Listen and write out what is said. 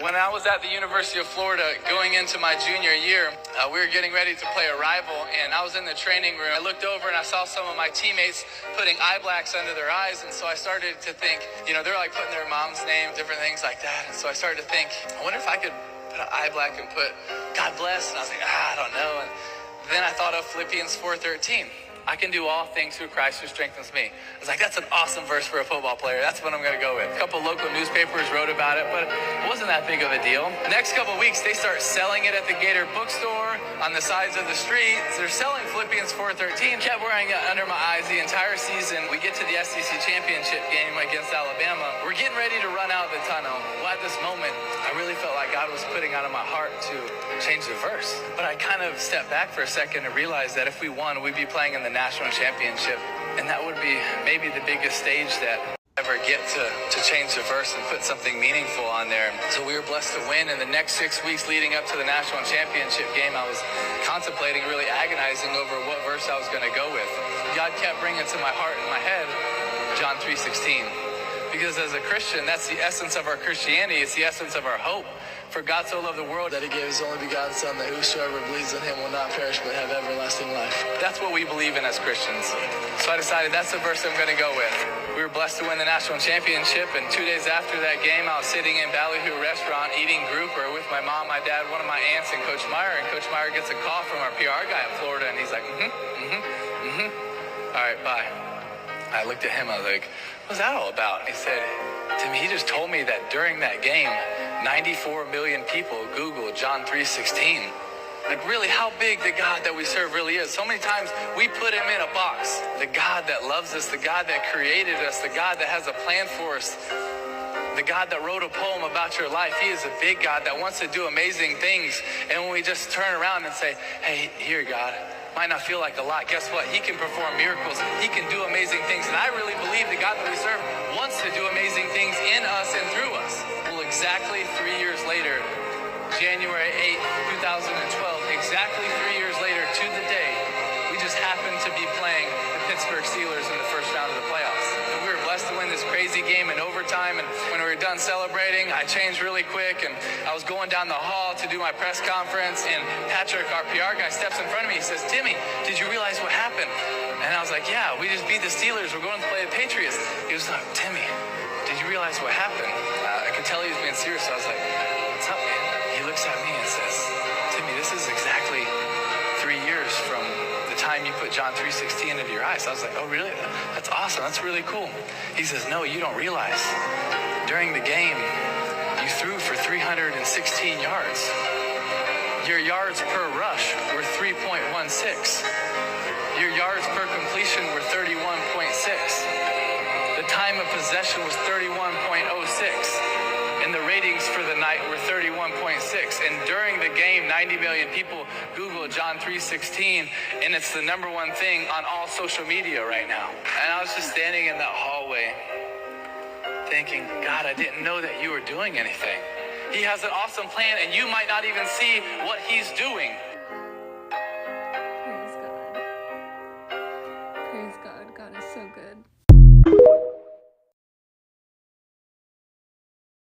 When I was at the University of Florida going into my junior year, we were getting ready to play a rival, and I was in the training room. I looked over and I saw some of my teammates putting eye blacks under their eyes, and so I started to think, they're like putting their mom's name, different things like that. And so I started to think, I wonder if I could put an eye black and put God bless, and I was like, I don't know. And then I thought of Philippians 4:13. I can do all things through Christ who strengthens me. I was like, that's an awesome verse for a football player. That's what I'm going to go with. A couple local newspapers wrote about it, but it wasn't that big of a deal. The next couple weeks, they start selling it at the Gator bookstore, on the sides of the street. They're selling Philippians 4:13. Kept wearing it under my eyes the entire season. We get to the SEC championship game against Alabama. We're getting ready to run out of the tunnel. Well, at this moment, I really felt like God was putting out of my heart to change the verse. But I kind of stepped back for a second and realized that if we won, we'd be playing in the national championship, and that would be maybe the biggest stage that ever get to change the verse and put something meaningful on there. So we were blessed to win. In the next 6 weeks leading up to the national championship game, I was contemplating, really agonizing over what verse I was going to go with. God kept bringing to my heart and my head John 3:16, because as a Christian, that's the essence of our Christianity. It's the essence of our hope. For God so loved the world that he gave his only begotten Son, that whosoever believes in him will not perish but have everlasting life. That's what we believe in as Christians. So I decided that's the verse I'm going to go with. We were blessed to win the national championship, and 2 days after that game, I was sitting in Ballyhoo restaurant eating grouper with my mom, my dad, one of my aunts, and Coach Meyer. And Coach Meyer gets a call from our PR guy in Florida, and he's like, all right, bye. I looked at him, I was like, what's that all about? He said, Tim, he just told me that during that game, 94 million people Googled John 3:16. Like, really, how big the God that we serve really is. So many times we put him in a box. The God that loves us, the God that created us, the God that has a plan for us, the God that wrote a poem about your life. He is a big God that wants to do amazing things. And when we just turn around and say, hey, here, God, might not feel like a lot. Guess what? He can perform miracles. He can do amazing things. And I really believe the God that we serve wants to do amazing things in us and through us. Well, exactly 3 years later, January 8th, 2012, exactly 3 years later to the day, we just happened to be playing the Pittsburgh Steelers in the first round of the playoffs. And we were blessed to win this crazy game in overtime. And when we were done celebrating, I changed really quick, and I was going down the hall to do my press conference, and Patrick, our PR guy, steps in front of me. He says, Timmy, did you realize what happened? And I was like, yeah, we just beat the Steelers. We're going to play the Patriots. He was like, Timmy, did you realize what happened? I could tell he was being serious. So I was like, what's up, man? He looks at me and says, Timmy, this is exactly 3 years from the time you put John 3:16 into your eyes. So I was like, oh, really? That's awesome. That's really cool. He says, no, you don't realize. During the game, you threw for 316 yards. Your yards per rush were 3.16. Your yards per completion were 31.6. The time of possession was 31.06. And the ratings for the night were 31.6. And during the game, 90 million people Googled John 3:16, and it's the #1 thing on all social media right now. And I was just standing in that hallway thinking, God, I didn't know that you were doing anything. He has an awesome plan, and you might not even see what he's doing.